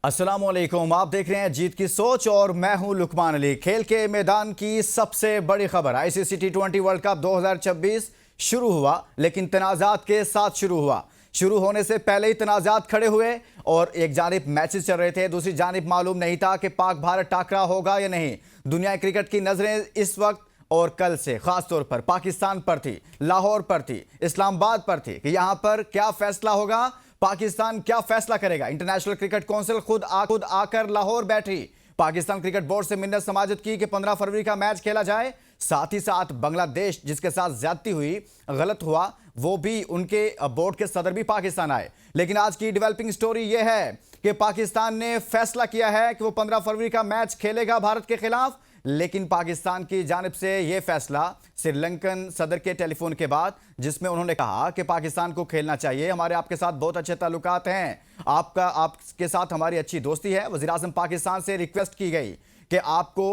अस्सलामुअलैकुम, आप देख रहे हैं जीत की सोच और मैं हूं लुकमान अली। खेल के मैदान की सबसे बड़ी खबर, आईसीसी टी20 वर्ल्ड कप 2026 शुरू हुआ, लेकिन तनाज़ात के साथ शुरू हुआ। शुरू होने से पहले ही तनाज़ात खड़े हुए और एक जानिब मैचेस चल रहे थे, दूसरी जानिब मालूम नहीं था कि पाक भारत टाकरा होगा या नहीं। दुनिया क्रिकेट की नजरें इस वक्त और कल से खास तौर पर पाकिस्तान पर थी, लाहौर पर थी, इस्लामाबाद पर थी कि यहां पर क्या फैसला होगा, पाकिस्तान क्या फैसला करेगा। इंटरनेशनल क्रिकेट काउंसिल खुद आकर लाहौर बैठी, पाकिस्तान क्रिकेट बोर्ड से मिन्नत समाजत की कि 15 फरवरी का मैच खेला जाए। साथ ही साथ बांग्लादेश जिसके साथ ज्यादती हुई, गलत हुआ, वो भी उनके बोर्ड के सदर भी पाकिस्तान आए। लेकिन आज की डेवलपिंग स्टोरी यह है कि पाकिस्तान ने फैसला किया है कि वो 15 फरवरी का मैच खेलेगा भारत के खिलाफ। लेकिन पाकिस्तान की जानिब से यह फैसला श्रीलंकन सदर के टेलीफोन के बाद, जिसमें उन्होंने कहा कि पाकिस्तान को खेलना चाहिए, हमारे आपके साथ बहुत अच्छे ताल्लुकात हैं, आपके साथ हमारी अच्छी दोस्ती है। वज़ीर आज़म पाकिस्तान से रिक्वेस्ट की गई कि आपको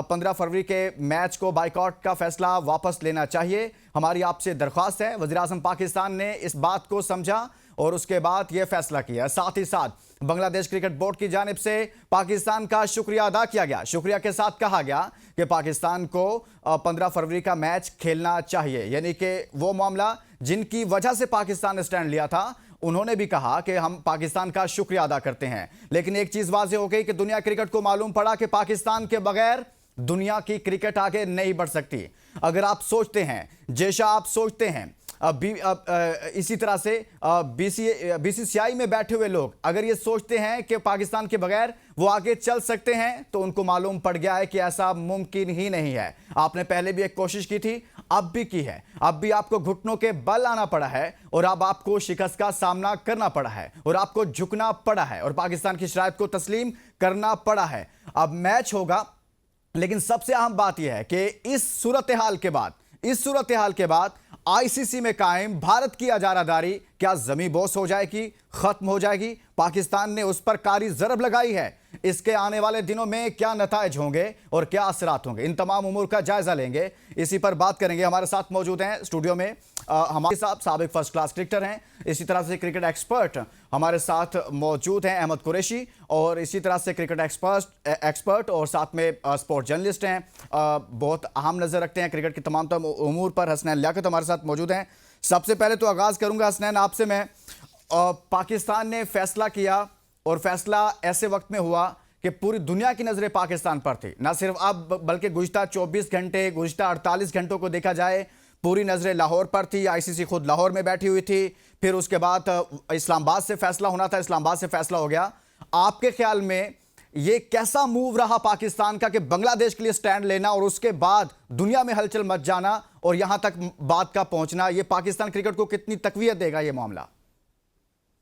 15 फरवरी के मैच को बाइकआउट का फैसला वापस लेना चाहिए, हमारी आपसे दरख्वास्त है। वज़ीर आज़म पाकिस्तान ने इस बात को समझा और उसके बाद यह फैसला किया। साथ ही साथ बांग्लादेश क्रिकेट बोर्ड की जानिब से पाकिस्तान का शुक्रिया अदा किया गया। शुक्रिया के साथ कहा गया कि पाकिस्तान को 15 फरवरी का मैच खेलना चाहिए, यानी कि वो मामला जिनकी वजह से पाकिस्तान ने स्टैंड लिया था, उन्होंने भी कहा कि हम पाकिस्तान का शुक्रिया अदा करते हैं। लेकिन एक चीज वाज़ेह हो गई कि दुनिया क्रिकेट को मालूम पड़ा कि पाकिस्तान के बगैर दुनिया की क्रिकेट आगे नहीं बढ़ सकती। अगर आप सोचते हैं, जैसा आप सोचते हैं, इसी तरह से बीसीसीआई में बैठे हुए लोग अगर ये सोचते हैं कि पाकिस्तान के बगैर वो आगे चल सकते हैं, तो उनको मालूम पड़ गया है कि ऐसा मुमकिन ही नहीं है। आपने पहले भी एक कोशिश की थी, अब भी की है, अब भी आपको घुटनों के बल आना पड़ा है और अब आपको शिकस्त का सामना करना पड़ा है और आपको झुकना पड़ा है और पाकिस्तान की शराइत को तस्लीम करना पड़ा है। अब मैच होगा, लेकिन सबसे अहम बात यह है कि इस सूरत हाल के बाद आईसीसी में कायम भारत की अजारादारी क्या जमी बोस हो जाएगी, खत्म हो जाएगी? पाकिस्तान ने उस पर कारी जरब लगाई है, इसके आने वाले दिनों में क्या नताइज होंगे और क्या असरात होंगे, इन तमाम उमूर का जायजा लेंगे, इसी पर बात करेंगे। हमारे साथ मौजूद हैं स्टूडियो में हमारे साथ साबिक फर्स्ट क्लास क्रिकेटर हैं, इसी तरह से क्रिकेट एक्सपर्ट हमारे साथ मौजूद हैं अहमद कुरैशी, और इसी तरह से क्रिकेट एक्सपर्ट और साथ में स्पोर्ट जर्नलिस्ट हैं, बहुत अहम नजर रखते हैं क्रिकेट के तमाम उमूर पर, हसनैन लियाकत हमारे साथ मौजूद हैं। सबसे पहले तो आगाज करूंगा हसनैन आपसे मैं। पाकिस्तान ने फैसला किया और फैसला ऐसे वक्त में हुआ कि पूरी दुनिया की नजरें पाकिस्तान पर थी, ना सिर्फ अब बल्कि गुज़िश्ता 24 घंटे, गुज़िश्ता 48 घंटों को देखा जाए, पूरी नजरें लाहौर पर थी। आईसीसी खुद लाहौर में बैठी हुई थी, फिर उसके बाद इस्लामाबाद से फैसला होना था, इस्लामाबाद से फैसला हो गया। आपके ख्याल में ये कैसा मूव रहा पाकिस्तान का कि बांग्लादेश के लिए स्टैंड लेना और उसके बाद दुनिया में हलचल मच जाना और यहां तक बात का पहुंचना, ये पाकिस्तान क्रिकेट को कितनी तकवीत देगा ये मामला?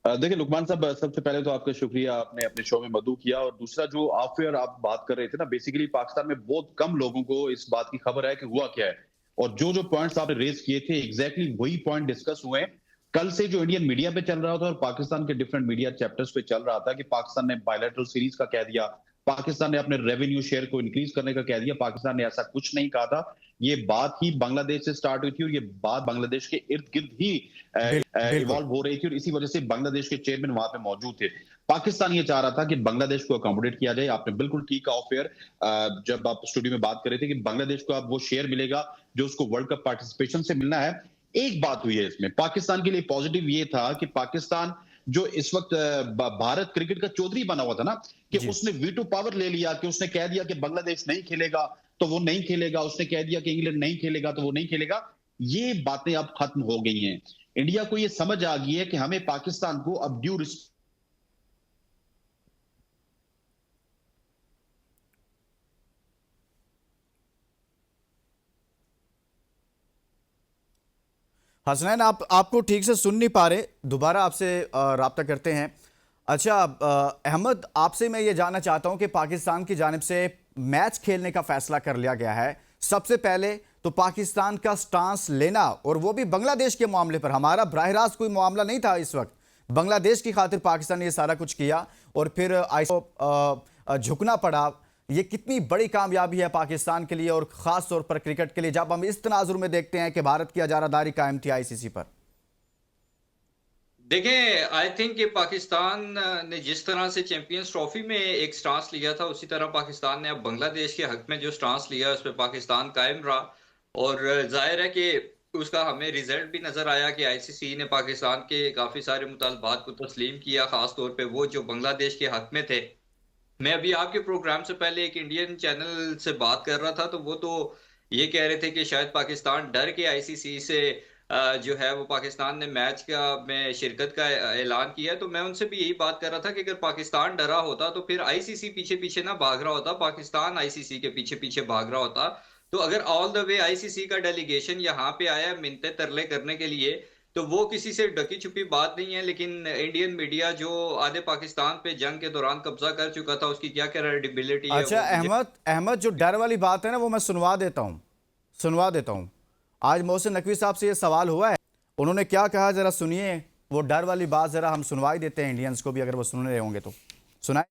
देखिए लुकमान साहब, सबसे पहले तो आपका शुक्रिया, आपने अपने शो में मदऊ किया। और दूसरा, जो ऑफेयर आप बात कर रहे थे ना, बेसिकली पाकिस्तान में बहुत कम लोगों को इस बात की खबर है कि हुआ क्या है, और जो जो पॉइंट्स आपने रेज किए थे एग्जैक्टली वही पॉइंट डिस्कस हुए हैं। कल से जो इंडियन मीडिया पे चल रहा था और पाकिस्तान के डिफरेंट मीडिया चैप्टर्स पे चल रहा था कि पाकिस्तान ने बायलैटरल सीरीज का कह दिया, पाकिस्तान ने अपने रेवेन्यू शेयर को इंक्रीज करने का कह दिया। पाकिस्तान ने ऐसा कुछ नहीं कहा था। ये बात ही बांग्लादेश से स्टार्ट हुई थी और ये बात बांग्लादेश के इर्द गिर्द ही इवॉल्व हो रही थी, और इसी वजह से बांग्लादेश के चेयरमैन वहां पे मौजूद थे। पाकिस्तान ये चाह रहा था कि बांग्लादेश को अकोमोडेट किया जाए। आपने बिल्कुल ठीक कहा ऑफेयर, जब आप स्टूडियो में बात कर रहे थे कि बांग्लादेश को अब वो शेयर मिलेगा जो उसको वर्ल्ड कप पार्टिसिपेशन से मिलना है। एक बात हुई है इसमें, पाकिस्तान के लिए पॉजिटिव ये था कि पाकिस्तान जो इस वक्त भारत क्रिकेट का चौधरी बना हुआ था ना, कि उसने वीटो पावर ले लिया, कि उसने कह दिया कि बांग्लादेश नहीं खेलेगा तो वो नहीं खेलेगा, उसने कह दिया कि इंग्लैंड नहीं खेलेगा तो वो नहीं खेलेगा। ये बातें अब खत्म हो गई हैं। इंडिया को ये समझ आ गई है कि हमें पाकिस्तान को अब ड्यू हसनैन आपको ठीक से सुन नहीं पा रहे, दोबारा आपसे राब्ता करते हैं। अच्छा अहमद, आपसे मैं ये जानना चाहता हूं कि पाकिस्तान की जानिब से मैच खेलने का फैसला कर लिया गया है। सबसे पहले तो पाकिस्तान का स्टांस लेना, और वो भी बांग्लादेश के मामले पर, हमारा बराह रास्त कोई मामला नहीं था इस वक्त, बांग्लादेश की खातिर पाकिस्तान ने ये सारा कुछ किया और फिर झुकना पड़ा। ये कितनी बड़ी कामयाबी है पाकिस्तान के लिए और खास तौर पर क्रिकेट के लिए, जब हम इस तनाजुर में देखते हैं कि भारत की अजारादारी कायम थी आईसीसी पर? देखें, आई थिंक कि पाकिस्तान ने जिस तरह से चैंपियंस ट्रॉफी में एक स्टांस लिया था, उसी तरह पाकिस्तान ने अब बांग्लादेश के हक में जो स्टांस लिया, उस पे पाकिस्तान कायम रहा। और ज़ाहिर है कि उसका हमें रिजल्ट भी नज़र आया कि आईसीसी ने पाकिस्तान के काफ़ी सारे मुतालबात को तस्लीम किया, ख़ास तौर पे वो जो बांग्लादेश के हक में थे। मैं अभी आपके प्रोग्राम से पहले एक इंडियन चैनल से बात कर रहा था, तो वो तो ये कह रहे थे कि शायद पाकिस्तान डर के आईसीसी से जो है वो पाकिस्तान ने मैच का में शिरकत का ऐलान किया। तो मैं उनसे भी यही बात कर रहा था कि अगर पाकिस्तान डरा होता तो फिर आईसीसी पीछे-पीछे ना भाग रहा होता, पाकिस्तान आईसीसी के पीछे-पीछे भाग रहा होता। तो अगर ऑल द वे आईसीसी का डेलीगेशन यहाँ पे आया मिन्नतें तरले करने के लिए, तो वो किसी से ढकी-छुपी बात नहीं है। लेकिन इंडियन मीडिया जो आधे पाकिस्तान पे जंग के दौरान कब्जा कर चुका था, उसकी क्या क्रेडिबिलिटी है अच्छा वो मुझे अहमद अहमद, जो डर वाली बात है ना, वो मैं सुनवा देता हूँ। आज मोहसिन नकवी साहब से ये सवाल हुआ है, उन्होंने क्या कहा जरा सुनिए। वो डर वाली बात जरा हम सुनवा ही देते हैं इंडियंस को भी, अगर वो सुन रहे होंगे तो सुनाए।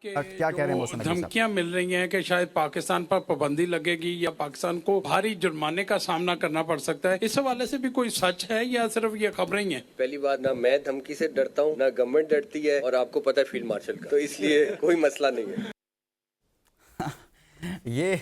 कि क्या कह रहे हैं मोहसिन नकवी साहब? धमकियां मिल रही हैं कि शायद पाकिस्तान पर पाबंदी लगेगी या पाकिस्तान को भारी जुर्माने का सामना करना पड़ सकता है, इस हवाले से भी कोई सच है या सिर्फ ये खबरें ही हैं? पहली बात, ना मैं धमकी से डरता हूँ, ना गवर्नमेंट डरती है, और आपको पता है फील्ड मार्शल का, तो इसलिए कोई मसला नहीं है। ये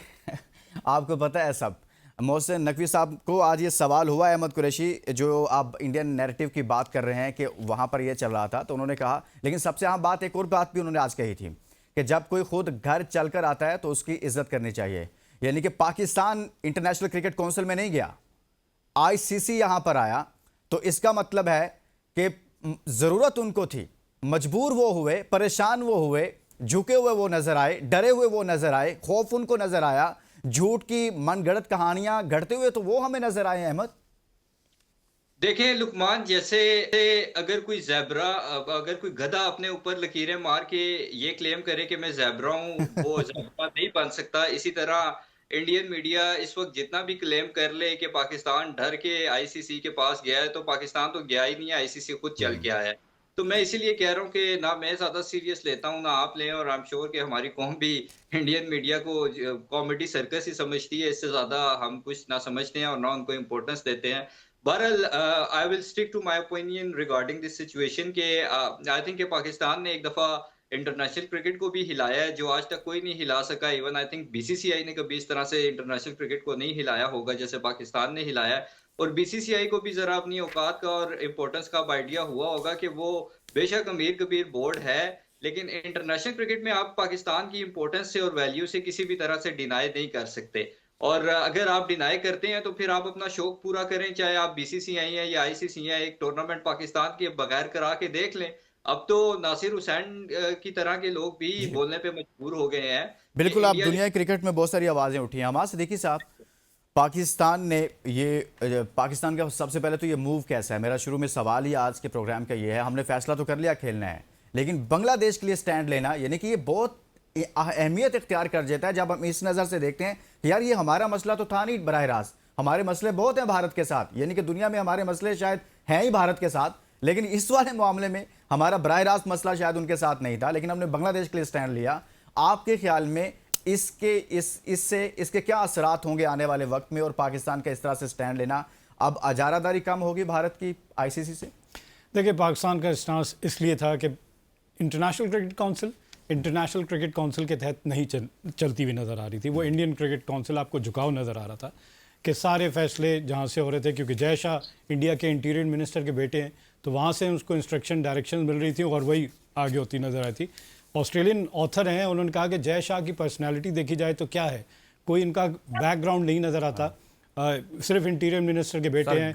आपको पता है सब। मोहसिन नकवी साहब को आज ये सवाल हुआ, अहमद कुरैशी जो आप इंडियन नैरेटिव की बात कर रहे हैं कि वहाँ पर ये चल रहा था, तो उन्होंने कहा, लेकिन सबसे अहम बात एक और बात भी उन्होंने आज कही थी कि जब कोई खुद घर चलकर आता है तो उसकी इज्जत करनी चाहिए। यानी कि पाकिस्तान इंटरनेशनल क्रिकेट काउंसिल में नहीं गया, आईसीसी यहाँ पर आया, तो इसका मतलब है कि ज़रूरत उनको थी, मजबूर वो हुए, परेशान वो हुए, झुके हुए वो नजर आए, डरे हुए वो नजर आए, खौफ उनको नजर आया, झूठ की मनगढ़ंत कहानियां घड़ते हुए तो वो हमें नजर आए। अहमद देखें लुकमान, जैसे अगर कोई ज़ेब्रा अगर कोई गधा अपने ऊपर लकीरें मार के ये क्लेम करे कि मैं ज़ेब्रा हूँ, वो ज़ेब्रा नहीं बन सकता। इसी तरह इंडियन मीडिया इस वक्त जितना भी क्लेम कर ले कि पाकिस्तान डर के आईसीसी के पास गया है, तो पाकिस्तान तो गया ही नहीं है, आईसीसी खुद चल के आया है। तो मैं इसीलिए कह रहा हूँ कि ना मैं ज़्यादा सीरियस लेता हूँ, ना आप लें, और आई एम श्योर कि हमारी कौम भी इंडियन मीडिया को कॉमेडी सर्कस ही समझती है, इससे ज़्यादा हम कुछ ना समझते हैं और ना उनको इम्पोर्टेंस देते हैं। बहरहाल I will stick to my opinion regarding this situation के आई थिंक पाकिस्तान ने एक दफा इंटरनेशनल क्रिकेट को भी हिलाया है, जो आज तक कोई नहीं हिला सका। इवन आई थिंक बीसीसीआई ने कभी इस तरह से इंटरनेशनल क्रिकेट को नहीं हिलाया होगा जैसे पाकिस्तान ने हिलाया है। और बीसीसीआई को भी जरा अपनी औकात का और इम्पोर्टेंस का आइडिया हुआ होगा कि वो बेशक अमीर कबीर बोर्ड है, लेकिन इंटरनेशनल क्रिकेट में आप पाकिस्तान की इम्पोर्टेंस से और वैल्यू से किसी भी तरह से डिनाई नहीं कर सकते। और अगर आप डिनाई करते हैं तो फिर आप अपना शौक पूरा करें, चाहे आप बीसीसीआई हैं या आईसीसी हैं, एक टूर्नामेंट पाकिस्तान के बगैर करा के देख लें। अब तो नासिर हुसैन की तरह के लोग भी बोलने पे मजबूर हो गए हैं कि बिल्कुल, आप इंडिया दुनिया क्रिकेट में बहुत सारी आवाज़ें उठी हैं। हमारे से देखिए साहब, पाकिस्तान ने पाकिस्तान का सबसे पहले तो ये मूव कैसा है, मेरा शुरू में सवाल ही आज के प्रोग्राम का ये है। हमने फैसला तो कर लिया खेलना है, लेकिन बांग्लादेश के लिए स्टैंड लेना, यानी कि ये बहुत अहमियत इख्तियार कर देता है जब हम इस नज़र से देखते हैं कि यार ये हमारा मसला तो था नहीं बराह रास्त, हमारे मसले बहुत हैं भारत के साथ, यानी कि दुनिया में हमारे मसले शायद हैं ही भारत के साथ, लेकिन इस वाले मामले में हमारा बराह रास्त मसला शायद उनके साथ नहीं था, लेकिन हमने बांग्लादेश के लिए स्टैंड लिया। आपके ख्याल में इसके क्या असरात होंगे आने वाले वक्त में, और पाकिस्तान का इस तरह से स्टैंड लेना, अब अजारादारी कम होगी भारत की आईसीसी से? देखिए, पाकिस्तान का स्टांस इसलिए था कि इंटरनेशनल क्रिकेट काउंसिल के तहत नहीं चलती हुई नज़र आ रही थी। वो इंडियन क्रिकेट काउंसिल आपको झुकाव नज़र आ रहा था कि सारे फैसले जहाँ से हो रहे थे, क्योंकि जय शाह इंडिया के इंटीरियर मिनिस्टर के बेटे हैं, तो वहाँ से उसको इंस्ट्रक्शन डायरेक्शन मिल रही थी और वही आगे होती नज़र आई थी। ऑस्ट्रेलियन ऑथर हैं, उन्होंने कहा कि जय शाह की पर्सनैलिटी देखी जाए तो क्या है, कोई इनका बैकग्राउंड नहीं नज़र आता, सिर्फ इंटीरियर मिनिस्टर के बेटे हैं,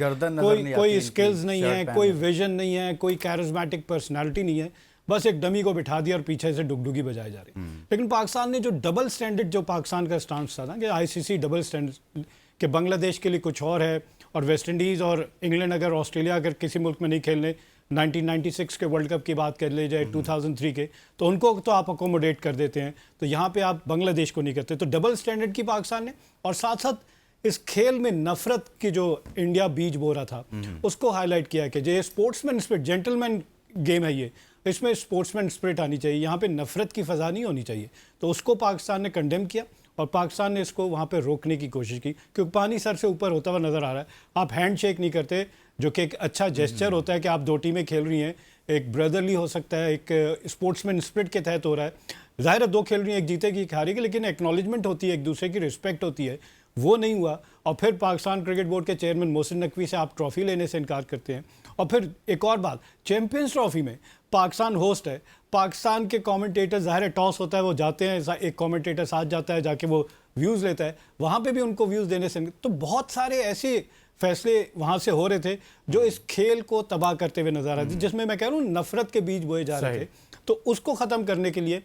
कोई स्किल्स नहीं है, कोई विजन नहीं है, कोई कैरिज्मेटिक पर्सनैलिटी नहीं है, बस एक डमी को बिठा दिया और पीछे से डुगडुगी बजाई जा रही। लेकिन पाकिस्तान ने जो डबल स्टैंडर्ड, जो पाकिस्तान का स्टांस था ना कि आईसीसी डबल स्टैंडर्ड, कि बांग्लादेश के लिए कुछ और है और वेस्ट इंडीज़ और इंग्लैंड अगर ऑस्ट्रेलिया अगर किसी मुल्क में नहीं खेलने, 1996 के वर्ल्ड कप की बात कर ले जाए, 2003 के, तो उनको तो आप अकोमोडेट कर देते हैं, तो यहाँ पे आप बांग्लादेश को नहीं करते। तो डबल स्टैंडर्ड की पाकिस्तान ने, और साथ साथ इस खेल में नफरत की जो इंडिया बीज बो रहा था उसको हाईलाइट किया कि ये स्पोर्ट्समैन स्पिरिट, जेंटलमैन गेम है, ये इसमें स्पोर्ट्समैन स्पिरिट आनी चाहिए, यहाँ पे नफरत की फ़ज़ा नहीं होनी चाहिए। तो उसको पाकिस्तान ने कंडेम किया और पाकिस्तान ने इसको वहाँ पे रोकने की कोशिश की, क्योंकि पानी सर से ऊपर होता हुआ नज़र आ रहा है। आप हैंड शेक नहीं करते, जो कि एक अच्छा जेस्चर होता है कि आप दो टीमें खेल रही हैं, एक ब्रदरली हो सकता है, एक स्पोर्ट्समैन स्पिरिट के तहत हो रहा है। ज़ाहिर है दो खेल रही हैं, एक जीतेगी एक हारेगी, लेकिन एक्नॉलेजमेंट होती है, एक दूसरे की रिस्पेक्ट होती है, वो नहीं हुआ। और फिर पाकिस्तान क्रिकेट बोर्ड के चेयरमैन मोहसिन नकवी से आप ट्रॉफी लेने से इनकार करते हैं। और फिर एक और बात, चैंपियंस ट्रॉफी में पाकिस्तान होस्ट है, पाकिस्तान के कमेंटेटर, ज़ाहिर है टॉस होता है, वो जाते हैं, एक कमेंटेटर साथ जाता है, जाके वो व्यूज़ लेता है, वहाँ पे भी उनको व्यूज़ देने से, तो बहुत सारे ऐसे फैसले वहाँ से हो रहे थे जो इस खेल को तबाह करते हुए नजर आ रहे थे, जिसमें मैं कह रहा हूँ नफरत के बीज बोए जा रहे थे। तो उसको ख़त्म करने के लिए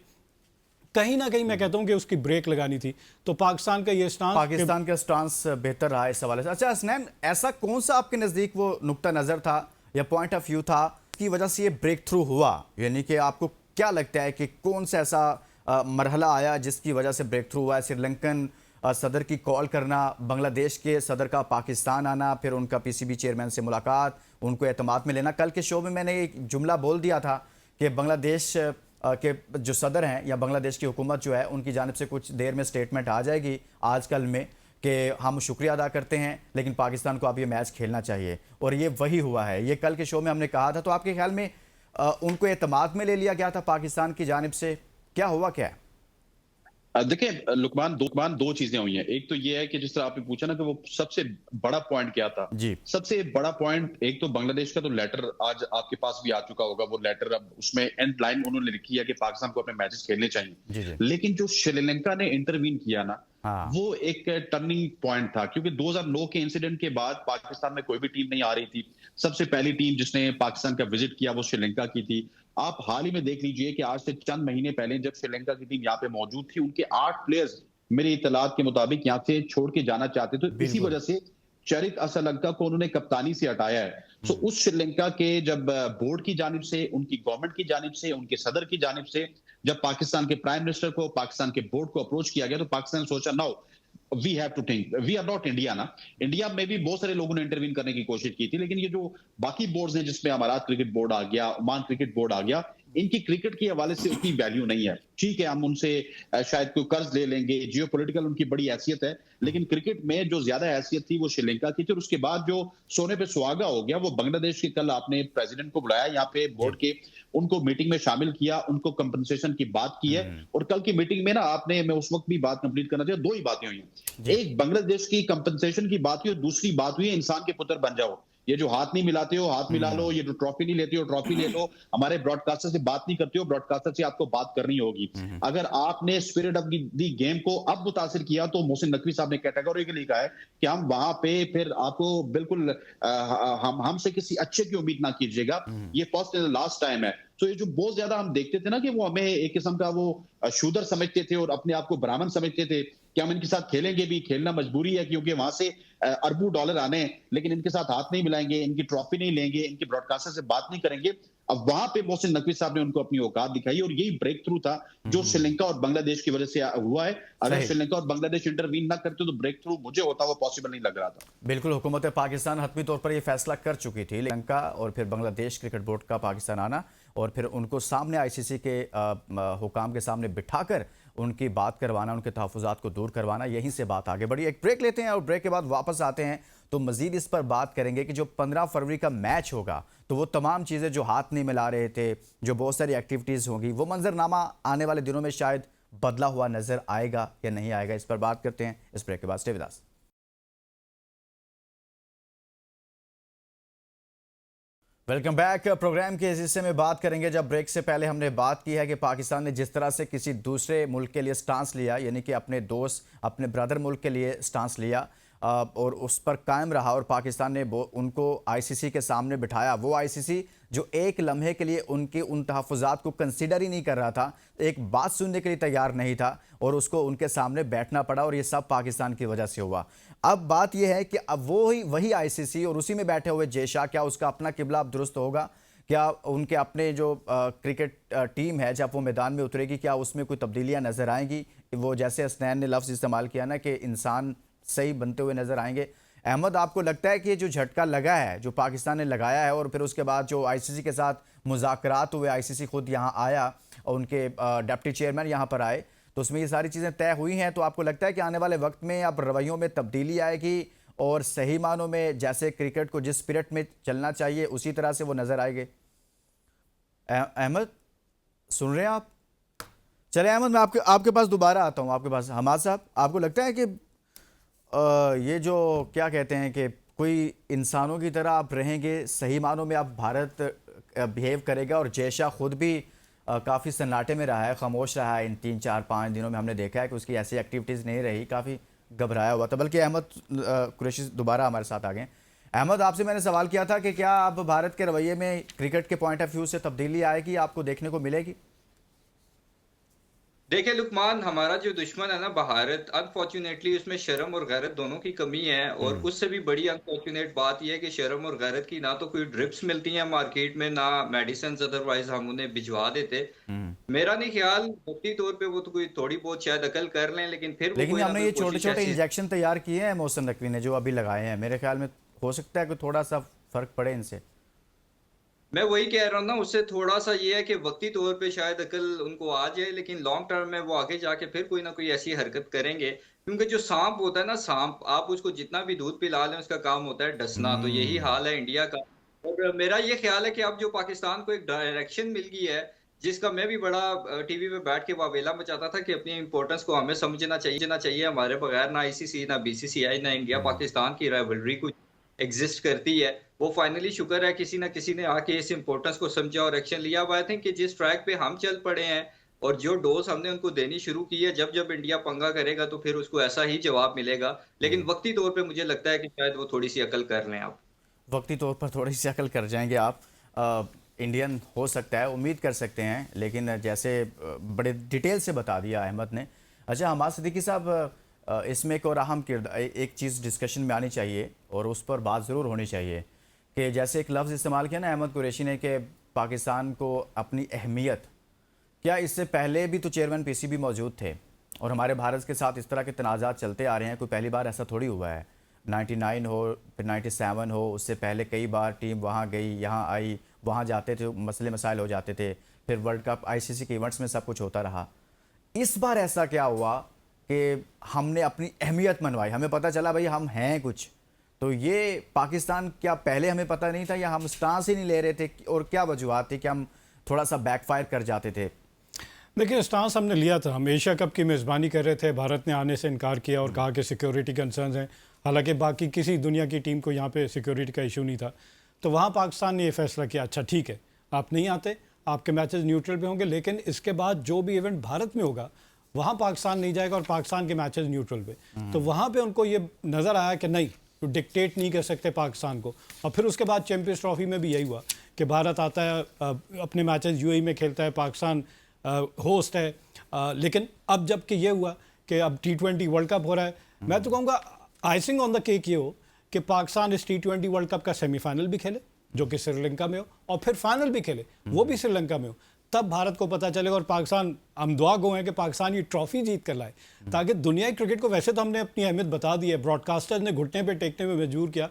कहीं ना कहीं मैं कहता हूं कि उसकी ब्रेक लगानी थी। तो पाकिस्तान का ये स्टांस, पाकिस्तान का स्टांस बेहतर रहा इस हवाले से। अच्छा हसनैन, ऐसा कौन सा आपके नज़दीक वो नुक्ता नज़र था या पॉइंट ऑफ व्यू था की वजह से ये ब्रेक थ्रू हुआ? यानी कि आपको क्या लगता है कि कौन सा ऐसा मरहला आया जिसकी वजह से ब्रेक थ्रू हुआ है? श्रीलंकन सदर की कॉल करना, बांग्लादेश के सदर का पाकिस्तान आना, फिर उनका पीसीबी चेयरमैन से मुलाकात, उनको एतमाद में लेना। कल के शो में मैंने एक जुमला बोल दिया था कि बांग्लादेश के जो सदर हैं या बांग्लादेश की हुकूमत जो है, उनकी जानिब से कुछ देर में स्टेटमेंट आ जाएगी आजकल में कि हम शुक्रिया अदा करते हैं, लेकिन पाकिस्तान को अब ये मैच खेलना चाहिए। और ये वही हुआ है, ये कल के शो में हमने कहा था। तो आपके ख्याल में उनको एतमाद में ले लिया गया था पाकिस्तान की जानिब से, क्या हुआ क्या है? देखिए लुकमान, दो चीजें हुई हैं। एक तो ये है कि जिस तरह आपने पूछा ना कि वो सबसे बड़ा पॉइंट क्या था जी। सबसे बड़ा पॉइंट, एक तो बांग्लादेश का तो लेटर आज आपके पास भी आ चुका होगा। वो लेटर, अब उसमें एंड लाइन उन्होंने लिखी है कि पाकिस्तान को अपने मैचेस खेलने चाहिए। जी। लेकिन जो श्रीलंका ने इंटरवीन किया ना, हाँ। वो एक टर्निंग पॉइंट था, क्योंकि 2009 के इंसिडेंट के बाद पाकिस्तान में कोई भी टीम नहीं आ रही थी। सबसे पहली टीम जिसने पाकिस्तान का विजिट किया वो श्रीलंका की थी। आप हाल ही में देख लीजिए कि आज से चंद महीने पहले जब श्रीलंका की टीम यहाँ पे मौजूद थी, उनके 8 प्लेयर्स मेरी इतलात के मुताबिक यहाँ से छोड़ के जाना चाहते थे। तो इसी वजह से चरित असलंका को उन्होंने कप्तानी से हटाया है। तो उस श्रीलंका के जब बोर्ड की जानिब से, उनकी गवर्नमेंट की जानिब से, उनके सदर की जानिब से जब पाकिस्तान के प्राइम मिनिस्टर को, पाकिस्तान के बोर्ड को अप्रोच किया गया, तो पाकिस्तान ने सोचा now we have to think, we are not India ना। इंडिया में भी बहुत सारे लोगों ने इंटरवीन करने की कोशिश की थी, लेकिन ये जो बाकी बोर्ड्स हैं, जिसमें अमारात क्रिकेट बोर्ड आ गया, ओमान क्रिकेट बोर्ड आ गया, इनकी क्रिकेट के हवाले से उतनी वैल्यू नहीं है। ठीक है, हम उनसे शायद कोई कर्ज ले लेंगे, जियोपॉलिटिकल उनकी बड़ी हैसियत है, लेकिन क्रिकेट में जो ज्यादा हैसियत थी वो श्रीलंका की थी। और उसके बाद जो सोने पे सुहागा हो गया वो बांग्लादेश के। कल आपने प्रेसिडेंट को बुलाया यहाँ पे बोर्ड के, उनको मीटिंग में शामिल किया, उनको कंपनसेशन की बात की है। और कल की मीटिंग में ना आपने, मैं उस वक्त भी बात कंप्लीट करना चाहिए, दो ही बातें हुई हैं। एक बांग्लादेश की कंपनसेशन की बात हुई और दूसरी बात हुई है इंसान के पुत्र बन जाओ। ये जो हाथ नहीं मिलाते हो हाथ मिला लो, ये जो ट्रॉफी नहीं लेते हो ट्रॉफी ले लो, हमारे ब्रॉडकास्टर से बात नहीं करते हो, ब्रॉडकास्टर से आपको बात करनी होगी। अगर आपने स्पिरिट ऑफ दी गेम को अब मुतासिर किया, तो मोहसिन नकवी साहब ने कैटेगोरिकली कहा है कि हम वहां पे फिर आपको बिल्कुल हमसे किसी अच्छे की उम्मीद ना कीजिएगा, ये फर्स्ट एंड लास्ट टाइम है। तो ये जो बहुत ज्यादा हम देखते थे ना कि वो हमें एक किस्म का वो शूदर समझते थे और अपने आप को ब्राह्मण समझते थे कि हम इनके साथ खेलेंगे भी, खेलना मजबूरी है क्योंकि वहां से अरबों डॉलर आने हैं, लेकिन इनके साथ हाथ नहीं मिलाएंगे, इनकी ट्रॉफी नहीं लेंगे, इनके ब्रॉडकास्टर से बात नहीं करेंगे। अब वहां पे मोहसिन नकवी साहब ने उनको अपनी औकात दिखाई और यही ब्रेक थ्रू था जो श्रीलंका और बांग्लादेश की वजह से हुआ है। अगर श्रीलंका और बांग्लादेश इंटरवीन ना करते तो ब्रेक थ्रू मुझे होता वो पॉसिबल नहीं लग रहा था। बिल्कुल, हुकूमत पाकिस्तान हतमी तौर पर यह फैसला कर चुकी थी, श्रीलंका और फिर बांग्लादेश क्रिकेट बोर्ड का पाकिस्तान आना और फिर उनको सामने आईसीसी के हुकाम के सामने बिठाकर उनकी बात करवाना, उनके तहफ़्फ़ुज़ात को दूर करवाना, यहीं से बात आगे बढ़ी। एक ब्रेक लेते हैं और ब्रेक के बाद वापस आते हैं तो मज़ीद इस पर बात करेंगे कि जो 15 फरवरी का मैच होगा तो वो तमाम चीज़ें जो हाथ नहीं मिला रहे थे, जो बहुत सारी एक्टिविटीज़ होंगी, वो मंजरनामा आने वाले दिनों में शायद बदला हुआ नज़र आएगा या नहीं आएगा। इस पर बात करते हैं इस ब्रेक के बाद। Stay with us. Welcome back. Programme के इस हिस्से में बात करेंगे, जब ब्रेक से पहले हमने बात की है कि पाकिस्तान ने जिस तरह से किसी दूसरे मुल्क के लिए स्टांस लिया, यानी कि अपने दोस्त, अपने ब्रदर मुल्क के लिए स्टांस लिया और उस पर कायम रहा और पाकिस्तान ने उनको आईसीसी के सामने बिठाया। वो आईसीसी जो एक लम्हे के लिए उनके उन तहफ़्फ़ुज़ात को कंसीडर ही नहीं कर रहा था, एक बात सुनने के लिए तैयार नहीं था और उसको उनके सामने बैठना पड़ा और ये सब पाकिस्तान की वजह से हुआ। अब बात यह है कि अब वही आईसीसी और उसी में बैठे हुए जयशाह, क्या उसका अपना किबला अब दुरुस्त होगा? क्या उनके अपने जो क्रिकेट टीम है जब वो मैदान में उतरेगी, क्या उसमें कोई तब्दीलियाँ नज़र आएंगी? वो जैसे हसनैन ने लफ्ज़ इस्तेमाल किया ना कि इंसान सही बनते हुए नज़र आएंगे। अहमद, आपको लगता है कि ये जो झटका लगा है, जो पाकिस्तान ने लगाया है और फिर उसके बाद जो आईसीसी के साथ मुज़ाकरात हुए, आईसीसी खुद यहाँ आया और उनके डिप्टी चेयरमैन यहाँ पर आए, तो उसमें ये सारी चीज़ें तय हुई हैं, तो आपको लगता है कि आने वाले वक्त में अब रवैयों में तब्दीली आएगी और सही मानों में जैसे क्रिकेट को जिस स्पिरिट में चलना चाहिए उसी तरह से वो नज़र आएंगे? अहमद, सुन रहे हैं आप? चले अहमद, मैं आपके पास दोबारा आता हूँ, आपके पास हमाद साहब, आपको लगता है कि ये जो क्या कहते हैं कि कोई इंसानों की तरह आप रहेंगे, सही मानों में आप भारत बिहेव करेगा? और जय शाह खुद भी काफ़ी सन्नाटे में रहा है, खामोश रहा है, इन 3-4-5 दिनों में हमने देखा है कि उसकी ऐसी एक्टिविटीज़ नहीं रही, काफ़ी घबराया हुआ था। बल्कि अहमद कुरैशी दोबारा हमारे साथ आ गए। अहमद, आपसे मैंने सवाल किया था कि क्या अब भारत के रवैये में क्रिकेट के पॉइंट ऑफ व्यू से तब्दीली आएगी, आपको देखने को मिलेगी? देखिए लुकमान, हमारा जो दुश्मन है ना भारत, अनफॉर्चुनेटली उसमें शर्म और गैरत दोनों की कमी है। और उससे भी बड़ी अनफॉर्चुनेट बात यह है कि शर्म और गैरत की ना तो कोई ड्रिप्स मिलती हैं मार्केट में, ना मेडिसिन, अदरवाइज हम उन्हें भिजवा देते। मेरा नहीं ख्याल, वक्ती तौर पे वो तो कोई थोड़ी बहुत शायद अकल कर लें, लेकिन फिर वो लेकिन कोई ना हमने कोई ये छोटे कोशिश छोटे ऐसी। इंजेक्शन तैयार किए हैं मोहसिन नकवी ने, जो अभी लगाए हैं, मेरे ख्याल में हो सकता है कि थोड़ा सा फर्क पड़े इनसे। मैं वही कह रहा हूँ ना, उससे थोड़ा सा ये है कि वक्ती तौर पे शायद अकल उनको आ जाए, लेकिन लॉन्ग टर्म में वो आगे जाके फिर कोई ना कोई ऐसी हरकत करेंगे। क्योंकि जो सांप होता है ना, सांप आप उसको जितना भी दूध पिला लें उसका काम होता है डसना। तो यही हाल है इंडिया का। और मेरा ये ख्याल है कि अब जो पाकिस्तान को एक डायरेक्शन मिल गई है, जिसका मैं भी बड़ा टीवी पे बैठ के वावेला मचाता था कि अपनी इंपॉर्टेंस को हमें समझना चाहिए। हमारे बगैर ना आईसीसी, ना बीसीसीआई, ना इंडिया पाकिस्तान की राइवलरी को एग्जिस्ट करती है। वो फाइनली शुक्र है किसी ना किसी ने आके इस इंपॉर्टेंस को समझा और एक्शन लिया। अब आई थिंक कि जिस ट्रैक पे हम चल पड़े हैं और जो डोज हमने उनको देनी शुरू की है, जब जब इंडिया पंगा करेगा तो फिर उसको ऐसा ही जवाब मिलेगा। लेकिन वक्ती तौर पे मुझे लगता है कि शायद वो थोड़ी सी अकल कर लें। आप वक्ती तौर पर थोड़ी सी अकल कर जाएंगे आप, इंडियन हो सकता है, उम्मीद कर सकते हैं, लेकिन जैसे बड़े डिटेल से बता दिया अहमद ने। अच्छा हमाद सिद्दीकी साहब, इसमें एक और अहम किरदार, एक चीज़ डिस्कशन में आनी चाहिए और उस पर बात ज़रूर होनी चाहिए कि जैसे एक लफ्ज़ इस्तेमाल किया ना अहमद कुरैशी ने कि पाकिस्तान को अपनी अहमियत, क्या इससे पहले भी तो चेयरमैन पीसीबी मौजूद थे और हमारे भारत के साथ इस तरह के तनाज़ात चलते आ रहे हैं, कोई पहली बार ऐसा थोड़ी हुआ है। 99 हो, फिर 97 हो, उससे पहले कई बार टीम वहाँ गई, यहाँ आई, वहाँ जाते थे, मसले मसाइल हो जाते थे, फिर वर्ल्ड कप, आईसीसी के इवेंट्स में सब कुछ होता रहा। इस बार ऐसा क्या हुआ कि हमने अपनी अहमियत मनवाई, हमें पता चला भाई हम हैं कुछ? तो ये पाकिस्तान, क्या पहले हमें पता नहीं था या हम स्टांस ही नहीं ले रहे थे, और क्या वजूहत थी कि हम थोड़ा सा बैकफायर कर जाते थे? देखिए, स्टांस हमने लिया था, हम एशिया कप की मेज़बानी कर रहे थे, भारत ने आने से इनकार किया और कहा कि सिक्योरिटी कंसर्न्स हैं। हालांकि बाकी किसी दुनिया की टीम को यहाँ पे सिक्योरिटी का इशू नहीं था। तो वहाँ पाकिस्तान ने ये फैसला किया, अच्छा ठीक है आप नहीं आते, आपके मैचेस न्यूट्रल पे होंगे, लेकिन इसके बाद जो भी इवेंट भारत में होगा वहाँ पाकिस्तान नहीं जाएगा और पाकिस्तान के मैचेस न्यूट्रल पे। तो वहाँ पे उनको ये नज़र आया कि नहीं, तो डिक्टेट नहीं कर सकते पाकिस्तान को। और फिर उसके बाद चैंपियंस ट्रॉफी में भी यही हुआ कि भारत आता है, अपने मैचेस यूएई में खेलता है, पाकिस्तान होस्ट है। लेकिन अब जबकि ये हुआ कि अब T20 वर्ल्ड कप हो रहा है, मैं तो कहूँगा आइसिंग ऑन द केक ये हो कि पाकिस्तान इस T20 वर्ल्ड कप का सेमीफाइनल भी खेले, जो कि श्रीलंका में हो, और फिर फाइनल भी खेले, वो भी श्रीलंका में हो। तब भारत को पता चलेगा और पाकिस्तान, हम दुआ गो हैं कि पाकिस्तान ये ट्रॉफी जीत कर लाए, ताकि दुनियाई क्रिकेट को, वैसे तो हमने अपनी अहमियत बता दी है, ब्रॉडकास्टर्स ने घुटने पे टेकने में मजबूर किया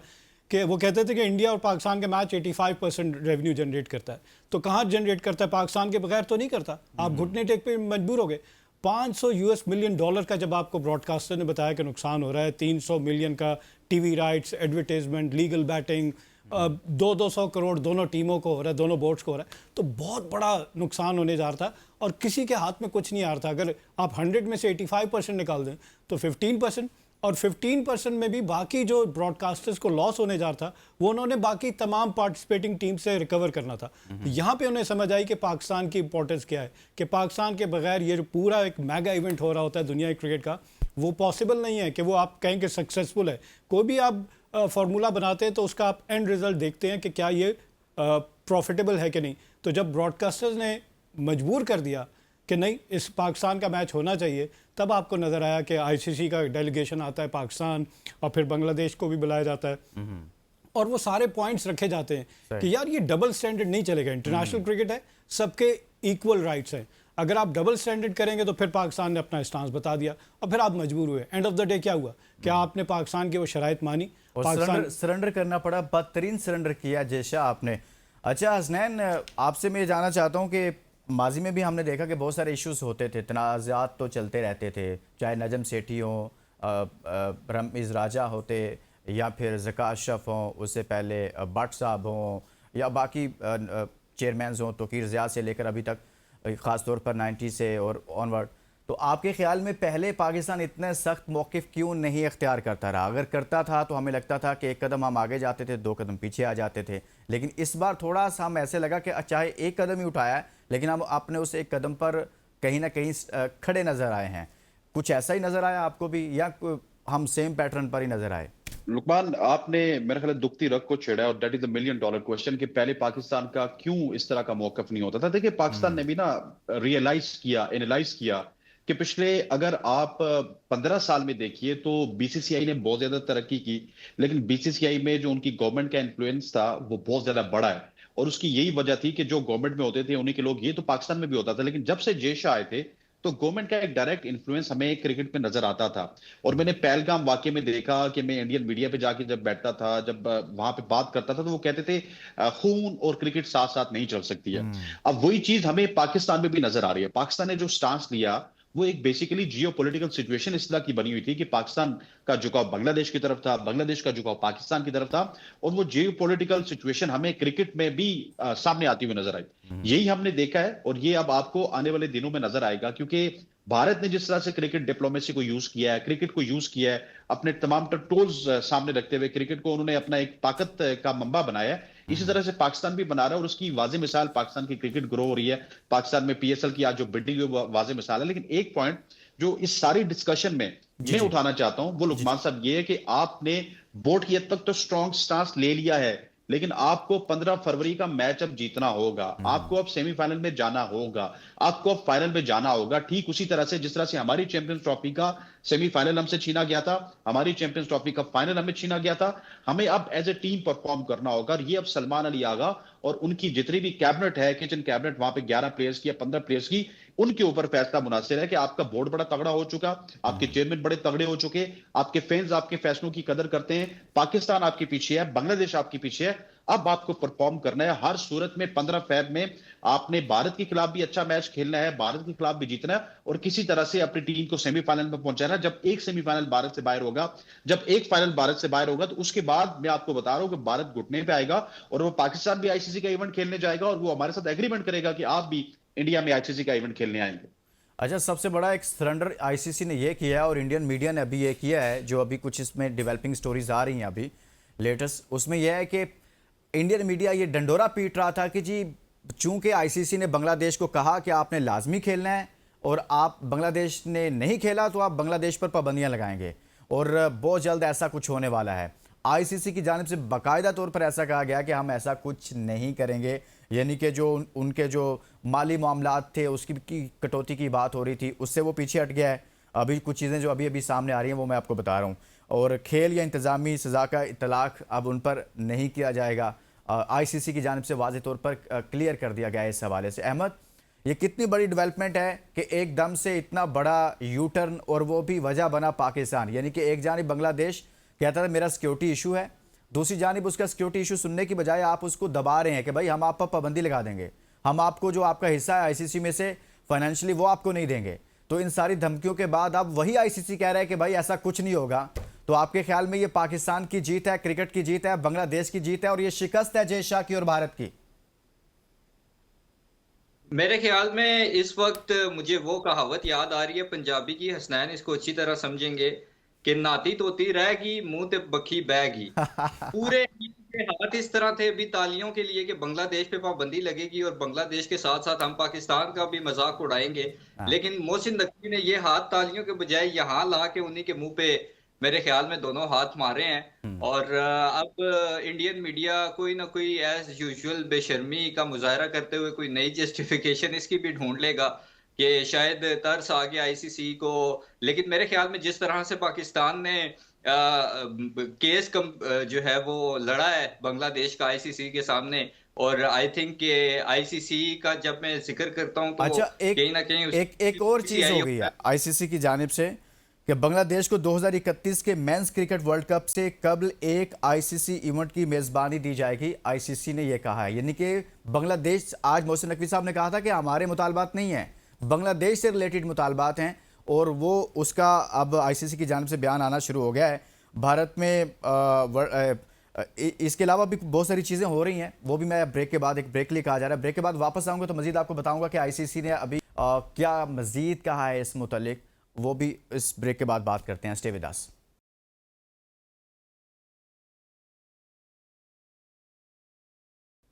कि वो कहते थे कि इंडिया और पाकिस्तान का मैच 85% रेवेन्यू जनरेट करता है। तो कहाँ जनरेट करता है? पाकिस्तान के बगैर तो नहीं करता। आप घुटने टेक पे मजबूर हो गए। $500 मिलियन का जब आपको ब्रॉडकास्टर ने बताया कि नुकसान हो रहा है, 300 मिलियन का TV rights, advertisement, legal batting, 200 crore दोनों टीमों को हो रहा है, दोनों बोर्ड्स को हो रहा है, तो बहुत बड़ा नुकसान होने जा रहा था और किसी के हाथ में कुछ नहीं आ रहा था। अगर आप 100 में से 85% निकाल दें तो 15%, और 15% में भी बाकी जो ब्रॉडकास्टर्स को लॉस होने जा रहा था वो उन्होंने बाकी तमाम पार्टिसिपेटिंग टीम से रिकवर करना था। यहाँ पे उन्हें समझ आई कि पाकिस्तान की इंपॉर्टेंस क्या है, कि पाकिस्तान के बगैर ये जो पूरा एक मेगा इवेंट हो रहा होता है दुनिया क्रिकेट का, वो पॉसिबल नहीं है कि वो आप कहें कि सक्सेसफुल है। कोई भी आप फार्मूला बनाते हैं तो उसका आप एंड रिजल्ट देखते हैं कि क्या ये प्रॉफिटेबल है कि नहीं। तो जब ब्रॉडकास्टर्स ने मजबूर कर दिया कि नहीं, इस पाकिस्तान का मैच होना चाहिए, तब आपको नज़र आया कि आईसीसी का डेलीगेशन आता है पाकिस्तान, और फिर बांग्लादेश को भी बुलाया जाता है, और वो सारे पॉइंट्स रखे जाते हैं कि यार ये डबल स्टैंडर्ड नहीं चलेगा। इंटरनेशनल क्रिकेट है, सबके इक्वल राइट्स हैं। अगर आप डबल स्टैंडर्ड करेंगे तो फिर पाकिस्तान ने अपना स्टांस बता दिया और फिर आप मजबूर हुए। एंड ऑफ द डे क्या हुआ? क्या आपने पाकिस्तान की वो शराइत मानी? और सरेंडर करना पड़ा, बदतरीन सरेंडर किया जैसा आपने। अच्छा हसनैन, आपसे मैं जानना चाहता हूँ कि माजी में भी हमने देखा कि बहुत सारे इश्यूज होते थे, तनाज़ात तो चलते रहते थे, चाहे नजम सेठी हो, रमीज़ राजा होते, या फिर ज़का अशरफ हों, उससे पहले भट्ट साहब हों, या बाकी चेयरमैन हों, तोकीर ज़िया से लेकर अभी तक, ख़ास तौर पर 90 से और ऑनवर्ड। तो आपके ख्याल में पहले पाकिस्तान इतने सख्त मौक़िफ़ क्यों नहीं इख्तियार करता रहा? अगर करता था तो हमें लगता था कि एक कदम हम आगे जाते थे, 2 कदम पीछे आ जाते थे, लेकिन इस बार थोड़ा सा हम ऐसे लगा कि चाहे एक कदम ही उठाया है, लेकिन हम अपने उस एक कदम पर कहीं ना कहीं खड़े नज़र आए हैं। कुछ ऐसा ही नज़र आया आपको भी, या हम सेम पैटर्न पर ही नज़र आए? लुकमान, आपने मेरे ख्याल दुखती रग को छेड़ा है, और that is the $1 million question कि पहले पाकिस्तान का क्यों इस तरह का मौकफ नहीं होता था। देखिए, पाकिस्तान ने भी ना रियलाइज किया, एनालाइज किया कि पिछले, अगर आप 15 साल में देखिए तो बीसीसीआई ने बहुत ज्यादा तरक्की की, लेकिन बीसीसीआई में जो उनकी गवर्नमेंट का इन्फ्लुएंस था वो बहुत ज्यादा बड़ा है, और उसकी यही वजह थी कि जो गवर्नमेंट में होते थे उन्हीं के लोग, ये तो पाकिस्तान में भी होता था, लेकिन जब से जय शाह आए थे तो गवर्नमेंट का एक डायरेक्ट इन्फ्लुएंस हमें क्रिकेट में नजर आता था। और मैंने पहलगाम वाकये में देखा कि मैं इंडियन मीडिया पे जाके जब बैठता था, जब वहां पे बात करता था, तो वो कहते थे खून और क्रिकेट साथ साथ नहीं चल सकती है। अब वही चीज हमें पाकिस्तान में भी नजर आ रही है। पाकिस्तान ने जो स्टांस लिया वो एक बेसिकली जियो पॉलिटिकल सिचुएशन इस तरह की बनी हुई थी कि पाकिस्तान का झुकाव बांग्लादेश की तरफ था, बांग्लादेश का झुकाव पाकिस्तान की तरफ था, और वो जियो पॉलिटिकल सिचुएशन हमें क्रिकेट में भी सामने आती हुई नजर आई। यही हमने देखा है, और ये अब आपको आने वाले दिनों में नजर आएगा, क्योंकि भारत ने जिस तरह से क्रिकेट डिप्लोमेसी को यूज किया है, क्रिकेट को यूज किया है अपने तमाम टूल्स सामने रखते हुए, क्रिकेट को उन्होंने अपना एक ताकत का मंबा बनाया है, इसी तरह से पाकिस्तान भी बना रहा है, और उसकी वाज़ेह मिसाल पाकिस्तान की क्रिकेट ग्रो हो रही है। पाकिस्तान में पीएसएल की आज जो बिल्डिंग है वो वाज़ेह मिसाल है। लेकिन एक पॉइंट जो इस सारी डिस्कशन में मैं उठाना चाहता हूं वो लुकमान साहब ये है कि आपने बोर्ड की हद तक तो स्ट्रॉन्ग स्टांस ले लिया है, लेकिन आपको 15 फरवरी का मैच अब जीतना होगा, आपको अब सेमीफाइनल में जाना होगा, आपको अब फाइनल में जाना होगा। ठीक उसी तरह से जिस तरह से हमारी चैंपियंस ट्रॉफी का सेमीफाइनल हमसे छीना गया था, हमारी चैंपियंस ट्रॉफी का फाइनल हमें छीना गया था, हमें अब एज ए टीम परफॉर्म करना होगा। और ये अब सलमान अली आगा और उनकी जितनी भी कैबिनेट है, किचन कैबिनेट, वहां पे 11 प्लेयर्स की या 15 प्लेयर्स की, उनके ऊपर फैसला मुनासिर है कि आपका बोर्ड बड़ा तगड़ा हो चुका, आपके चेयरमैन बड़े तगड़े हो चुके, आपके फैंस आपके फैसलों की कदर करते हैं, पाकिस्तान आपके पीछे है, बांग्लादेश आपके पीछे है, अब आपको परफॉर्म करना है। हर सूरत में 15 फेब में आपने भारत के खिलाफ भी अच्छा मैच खेलना है, भारत के खिलाफ भी जीतना है, और किसी तरह से अपनी टीम को सेमीफाइनल में पहुंचाना है। जब एक सेमीफाइनल भारत से बाहर होगा, जब एक फाइनल भारत से बाहर होगा, तो उसके बाद मैं आपको बता रहा हूं कि भारत घुटने पे आएगा, और वो पाकिस्तान भी आईसीसी का इवेंट खेलने जाएगा, और वो हमारे साथ एग्रीमेंट करेगा कि आप भी इंडिया में आईसीसी का इवेंट खेलने आएंगे। अच्छा, सबसे बड़ा एक सरेंडर आईसीसी ने ये किया है, और इंडियन मीडिया ने अभी ये किया है, जो अभी कुछ इसमें डेवलपिंग स्टोरीज आ रही हैं अभी लेटेस्ट, उसमें यह है कि इंडियन मीडिया ये डंडोरा पीट रहा था कि जी चूंकि आईसीसी ने बांग्लादेश को कहा कि आपने लाजमी खेलना है, और आप बांग्लादेश ने नहीं खेला तो आप बांग्लादेश पर पाबंदियां लगाएंगे, और बहुत जल्द ऐसा कुछ होने वाला है। आईसीसी की जानिब से बाकायदा तौर पर ऐसा कहा गया कि हम ऐसा कुछ नहीं करेंगे, यानी कि जो उनके जो माली मामलात थे उसकी की कटौती की बात हो रही थी, उससे वो पीछे हट गया है। अभी कुछ चीज़ें जो अभी अभी सामने आ रही हैं वो मैं आपको बता रहा हूँ। और खेल या इंतज़ामी सज़ा का इतलाक़ अब उन पर नहीं किया जाएगा, आईसीसी की जानिब से वाज़ेह तौर पर क्लियर कर दिया गया है इस हवाले से। अहमद, ये कितनी बड़ी डेवलपमेंट है कि एकदम से इतना बड़ा यू टर्न, और वो भी वजह बना पाकिस्तान। यानी कि एक जानिब बांग्लादेश कहता था मेरा सिक्योरिटी इशू है, दूसरी जानिब उसका सिक्योरिटी इशू सुनने की बजाय आप उसको दबा रहे हैं कि भाई हम आप पर पाबंदी लगा देंगे, हम आपको जो आपका हिस्सा है आईसीसी में से फाइनेंशियली वो आपको नहीं देंगे। तो इन सारी धमकियों के बाद अब वही आईसीसी कह रहा है कि भाई ऐसा कुछ नहीं होगा। तो आपके ख्याल में ये पाकिस्तान की जीत है, क्रिकेट की जीत है, बांग्लादेश की जीत है, और ये शिकस्त है जय शाह की और भारत की? मेरे ख्याल में इस वक्त मुझे वो कहावत याद आ रही है पंजाबी की, हसनैन इसको अच्छी तरह समझेंगे, कि नाती तोती रहेगी मुंह ते बखी बहगी। पूरे के हाथ इस तरह थे अभी तालियों के लिए कि बांग्लादेश पे पाबंदी लगेगी, और बांग्लादेश के साथ साथ हम पाकिस्तान का भी मजाक उड़ाएंगे। लेकिन मोहसिन नकवी ने ये हाथ तालियों के बजाय यहाँ ला के उन्हीं के मुंह पे मेरे ख्याल में दोनों हाथ मारे हैं। और अब इंडियन मीडिया कोई ना कोई एज यूजुअल बेशर्मी का मुजाहरा करते हुए कोई नई जस्टिफिकेशन इसकी भी ढूंढ लेगा कि शायद तरस आ गया आईसीसी को। लेकिन मेरे ख्याल में जिस तरह से पाकिस्तान ने केस जो है वो लड़ा है बांग्लादेश का आईसीसी के सामने, और आई थिंक कि आईसीसी का जब मैं जिक्र करता हूं तो अच्छा, कहीं ना कहीं एक और चीज हो गई है आईसीसी की जानिब से कि बांग्लादेश को 2031 के मेंस क्रिकेट वर्ल्ड कप से कबल एक आईसीसी इवेंट की मेजबानी दी जाएगी। आईसीसी ने यह कहा है, यानी कि बांग्लादेश, आज मोहसिन नकवी साहब ने कहा था कि हमारे मुतालबात नहीं है, बांग्लादेश से रिलेटेड मुतालबात हैं, और वो उसका अब आईसीसी की जानिब से बयान आना शुरू हो गया है। भारत में इसके अलावा भी बहुत सारी चीज़ें हो रही हैं, वो भी मैं ब्रेक के बाद, एक ब्रेक लिए कहा जा रहा है, ब्रेक के बाद वापस आऊँगा तो मजीद आपको बताऊँगा कि आईसीसी ने अभी क्या मजीद कहा है इस मुतालिक, वो भी इस ब्रेक के बाद बात करते हैं। Stay with us.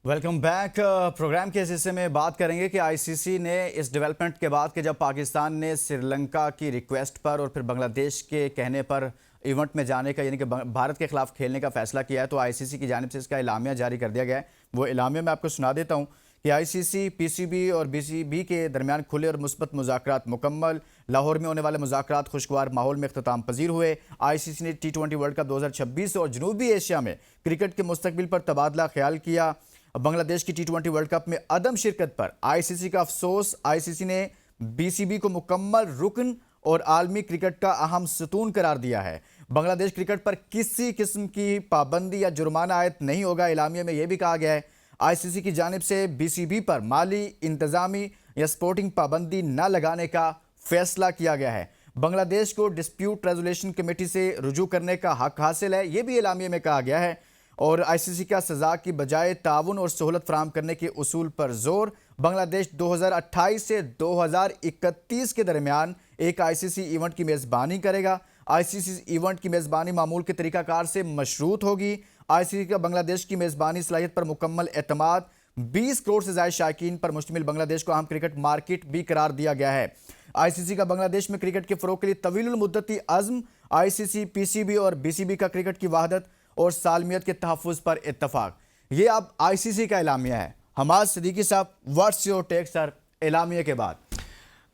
Welcome back. Programme के इस हिस्से में बात करेंगे कि आईसीसी ने इस डेवलपमेंट के बाद कि जब पाकिस्तान ने श्रीलंका की रिक्वेस्ट पर और फिर बांग्लादेश के कहने पर इवेंट में जाने का, यानी कि भारत के खिलाफ खेलने का फैसला किया है, तो आईसीसी की जानिब से इसका एलामिया जारी कर दिया गया है। वो एलामिया मैं आपको सुना देता हूँ कि आईसीसी, पीसीबी और बीसीबी के दरमियान खुले और मुस्बत मुज़ाकरात मुकम्मल। लाहौर में होने वाले मुज़ाकरात खुशगवार माहौल में इख्तिताम पजीर हुए। आईसीसी ने T20 वर्ल्ड कप 2026 और जनूबी एशिया में क्रिकेट के मुस्तकबिल पर तबादला ख्याल किया। बांग्लादेश की T20 वर्ल्ड कप में अदम शिरकत पर आईसीसी का अफसोस। आईसीसी ने बीसीबी को मुकम्मल रुकन और आलमी क्रिकेट का अहम सतून करार दिया है। बांग्लादेश क्रिकेट पर किसी किस्म की पाबंदी या जुर्माना आयद नहीं होगा। एलामिया में यह भी कहा गया है आईसीसी की जानिब से बीसीबी पर माली, इंतजामी या स्पोर्टिंग पाबंदी न लगाने का फैसला किया गया है। बांग्लादेश को डिस्प्यूट रेजोल्यूशन कमेटी से रुजू करने का हक हासिल है, यह भी एलामिया में कहा गया है। और आईसीसी का सजा की बजाय ताउन और सहूलत फराहम करने के उसूल पर जोर। बांग्लादेश 2028 से 2031 के दरमियान एक आईसीसी इवेंट की मेज़बानी करेगा। आईसीसी इवेंट की मेज़बानी मामूल के तरीकाकार से मशरूत होगी। आईसीसी का बांग्लादेश की मेज़बानी सलाहियत पर मुकम्मल एतमाद। 20 करोड़ से ज़ायद शायकीन पर मुश्तमिल बांग्लादेश को अहम क्रिकेट मार्केट भी करार दिया गया है। आईसीसी का बांग्लादेश में क्रिकेट के फ़रोग़ के लिए तवीलुल मुद्दती अज़्म। आईसीसी, पीसीबी और बीसीबी का क्रिकेट की वहदत और सालमियत के तहफ़्फ़ुज़ पर इत्तफ़ाक। ये अब आईसीसी का एलामिया है। हमाद सिद्दीकी साहब, व्हाट्स योर टेक सर एलामिया के बाद?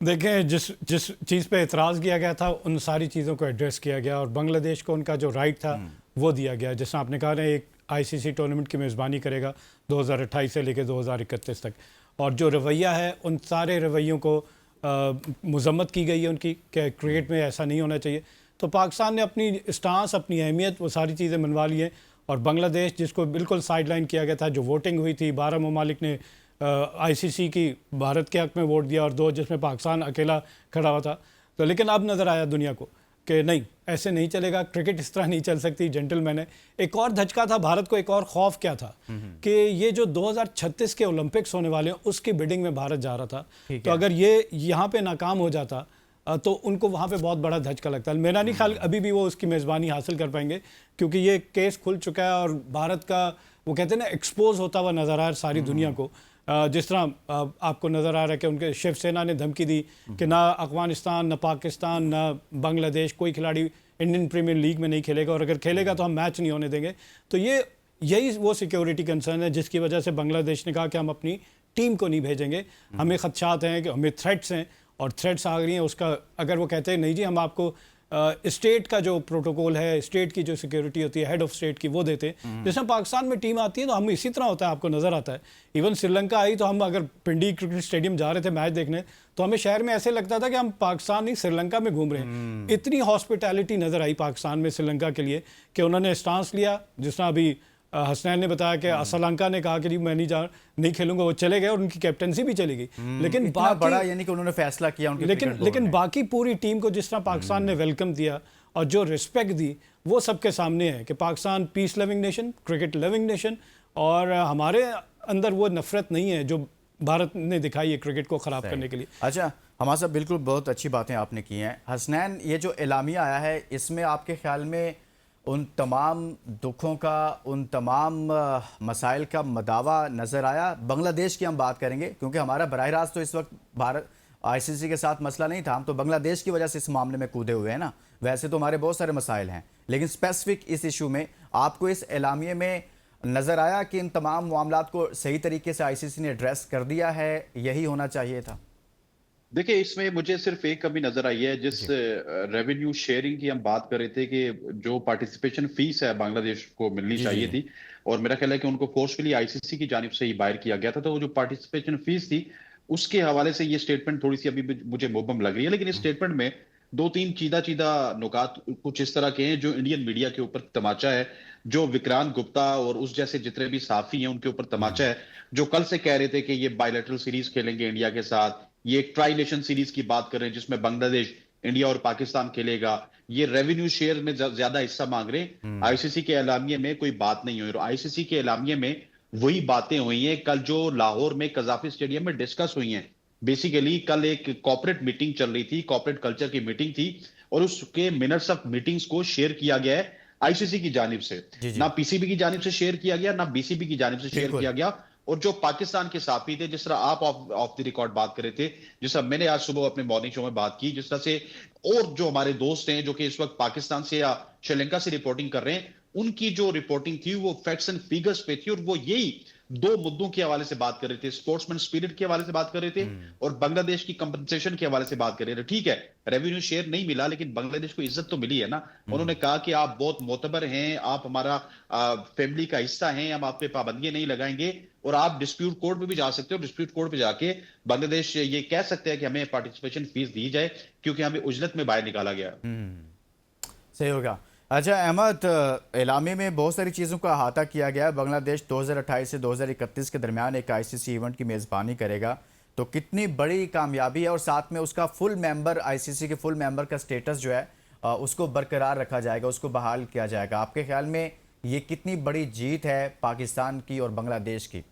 देखें, जिस चीज़ पे एतराज़ किया गया था उन सारी चीज़ों को एड्रेस किया गया और बांग्लादेश को उनका जो राइट था वो दिया गया। जैसा आपने कहा ना, एक आईसीसी टूर्नामेंट की मेज़बानी करेगा 2028 से लेकर 2031 तक, और जो रवैया है उन सारे रवैयों को मज़म्मत की गई है उनकी, कि क्रिकेट में ऐसा नहीं होना चाहिए। तो पाकिस्तान ने अपनी स्टांस, अपनी अहमियत, वो सारी चीज़ें मनवा ली हैं। और बांग्लादेश, जिसको बिल्कुल साइडलाइन किया गया था, जो वोटिंग हुई थी, 12 ममालिक ने आईसीसी की भारत के हक़ में वोट दिया और 2 जिसमें पाकिस्तान अकेला खड़ा हुआ था। तो लेकिन अब नज़र आया दुनिया को कि नहीं, ऐसे नहीं चलेगा, क्रिकेट इस तरह नहीं चल सकती। जेंटलमैन है। एक और धचका था भारत को, एक और खौफ क्या था कि ये जो 2036 के ओलंपिक्स होने वाले हैं उसकी बिडिंग में भारत जा रहा था। तो अगर ये यहाँ पे नाकाम हो जाता तो उनको वहाँ पे बहुत बड़ा धचका लगता है। मेरा नहीं ख्याल अभी भी वो उसकी मेज़बानी हासिल कर पाएंगे, क्योंकि ये केस खुल चुका है और भारत का, वो कहते हैं ना, एक्सपोज होता हुआ नज़र आ रहा है सारी दुनिया को। जिस तरह आपको नज़र आ रहा है कि उनके शिवसेना ने धमकी दी कि ना अफगानिस्तान, ना पाकिस्तान, ना बांग्लादेश कोई खिलाड़ी इंडियन प्रीमियर लीग में नहीं खेलेगा, और अगर खेलेगा तो हम मैच नहीं होने देंगे। तो यही वो सिक्योरिटी कंसर्न है जिसकी वजह से बांग्लादेश ने कहा कि हम अपनी टीम को नहीं भेजेंगे। हमें खदशात हैं, कि हमें थ्रेट्स हैं, और थ्रेट्स आ रही हैं उसका। अगर वो कहते हैं नहीं जी, हम आपको स्टेट का जो प्रोटोकॉल है, स्टेट की जो सिक्योरिटी होती है, हेड ऑफ स्टेट की, वो देते हैं। जैसे पाकिस्तान में टीम आती है तो हम इसी तरह होता है, आपको नज़र आता है। इवन श्रीलंका आई तो हम अगर पिंडी क्रिकेट स्टेडियम जा रहे थे मैच देखने, तो हमें शहर में ऐसे लगता था कि हम पाकिस्तान नहीं श्रीलंका में घूम रहे हैं। इतनी हॉस्पिटैलिटी नज़र आई पाकिस्तान में श्रीलंका के लिए कि उन्होंने स्टांस लिया। जिस तरह अभी हसनैन ने बताया कि श्रीलंका ने कहा कि मैं नहीं खेलूंगा, वो चले गए और उनकी कैप्टनसी भी चली गई। लेकिन बड़ा, यानी कि उन्होंने फैसला किया उनके, लेकिन बाकी पूरी टीम को जिस तरह पाकिस्तान ने वेलकम दिया और जो रिस्पेक्ट दी, वो सबके सामने है कि Pakistan peace loving nation, cricket loving nation, और हमारे अंदर वो नफरत नहीं है जो भारत ने दिखाई है क्रिकेट को ख़राब करने के लिए। अच्छा हमारा साहब, बिल्कुल बहुत अच्छी बातें आपने की हैं। हसनैन, ये जो एलामिया आया है, इसमें आपके ख्याल में उन तमाम दुखों का, उन तमाम मसाइल का मदावा नज़र आया? बांग्लादेश की हम बात करेंगे क्योंकि हमारा बराह रास्त तो इस वक्त भारत आईसीसी के साथ मसला नहीं था, हम तो बांग्लादेश की वजह से इस मामले में कूदे हुए हैं ना। वैसे तो हमारे बहुत सारे मसाइल हैं, लेकिन स्पेसिफिक इस इशू में आपको इस एलामिया में नज़र आया कि इन तमाम मामलात को सही तरीके से आईसीसी ने एड्रेस कर दिया है, यही होना चाहिए था? देखिए, इसमें मुझे सिर्फ एक कमी नजर आई है। जिस रेवेन्यू शेयरिंग की हम बात कर रहे थे कि जो पार्टिसिपेशन फीस है बांग्लादेश को मिलनी चाहिए थी, और मेरा ख्याल है कि उनको फोर्सफुली आईसीसी की जानिब से ही बाहर किया गया था, तो वो जो पार्टिसिपेशन फीस थी उसके हवाले से ये स्टेटमेंट थोड़ी सी अभी मुझे मुबहम लग रही है। लेकिन इस स्टेटमेंट में दो तीन चीदा चीदा नुकात कुछ इस तरह के हैं जो इंडियन मीडिया के ऊपर तमाचा है, जो विक्रांत गुप्ता और उस जैसे जितने भी साफी हैं उनके ऊपर तमाचा है, जो कल से कह रहे थे कि ये बायलैटरल सीरीज खेलेंगे इंडिया के साथ, ये एक ट्राई नेशन सीरीज की बात कर रहे हैं जिसमें बांग्लादेश, इंडिया और पाकिस्तान खेलेगा, ये रेवेन्यू शेयर में ज्यादा हिस्सा मांग रहे हैं। आईसीसी के एलामिये में कोई बात नहीं हुई, और आईसीसी के एलामिये में वही बातें हुई हैं कल जो लाहौर में कजाफी स्टेडियम में डिस्कस हुई हैं। बेसिकली कल एक कॉर्पोरेट मीटिंग चल रही थी, कॉर्पोरेट कल्चर की मीटिंग थी, और उसके मिनट्स ऑफ मीटिंग्स को शेयर किया गया है आईसीसी की जानिब से, ना पीसीबी की जानिब से शेयर किया गया, ना बीसीबी की जानिब से शेयर किया गया। और जो पाकिस्तान के साफी थे, जिस तरह आप ऑफ द रिकॉर्ड बात कर रहे थे, जिस तरह मैंने आज सुबह अपने मॉर्निंग शो में बात की, जिस तरह से और जो हमारे दोस्त हैं जो कि इस वक्त पाकिस्तान से या श्रीलंका से रिपोर्टिंग कर रहे हैं, उनकी जो रिपोर्टिंग थी वो फैक्ट्स एंड फिगर्स पे थी, और वो यही दो मुद्दों के हवाले से बात कर रहे थे, स्पोर्ट्समैन स्पिरिट के हवाले से बात कर रहे थे और बांग्लादेश की कंपनसेशन के हवाले से बात कर रहे थे। ठीक है, रेवेन्यू शेयर नहीं मिला, लेकिन बांग्लादेश को इज्जत तो मिली है ना। उन्होंने कहा कि आप बहुत मोतबर हैं, आप हमारा फैमिली का हिस्सा हैं, हम आप पे पाबंदियां नहीं लगाएंगे, और आप डिस्प्यूट कोर्ट पे भी जा सकते हो। डिस्प्यूट कोर्ट पे जाके बांग्लादेश ये कह सकते हैं कि हमें पार्टिसिपेशन फीस दी जाए क्योंकि हमें उजलत में बाहर निकाला गया। सही होगा। अच्छा अहमद, एलामे में बहुत सारी चीज़ों का अहाता किया गया है। बांग्लादेश 2028 से 2031 के दरमियान एक आईसीसी इवेंट की मेज़बानी करेगा, तो कितनी बड़ी कामयाबी है, और साथ में उसका फुल मेंबर, आईसीसी के फुल मेंबर का स्टेटस जो है उसको बरकरार रखा जाएगा, उसको बहाल किया जाएगा। आपके ख्याल में ये कितनी बड़ी जीत है पाकिस्तान की और बांग्लादेश की?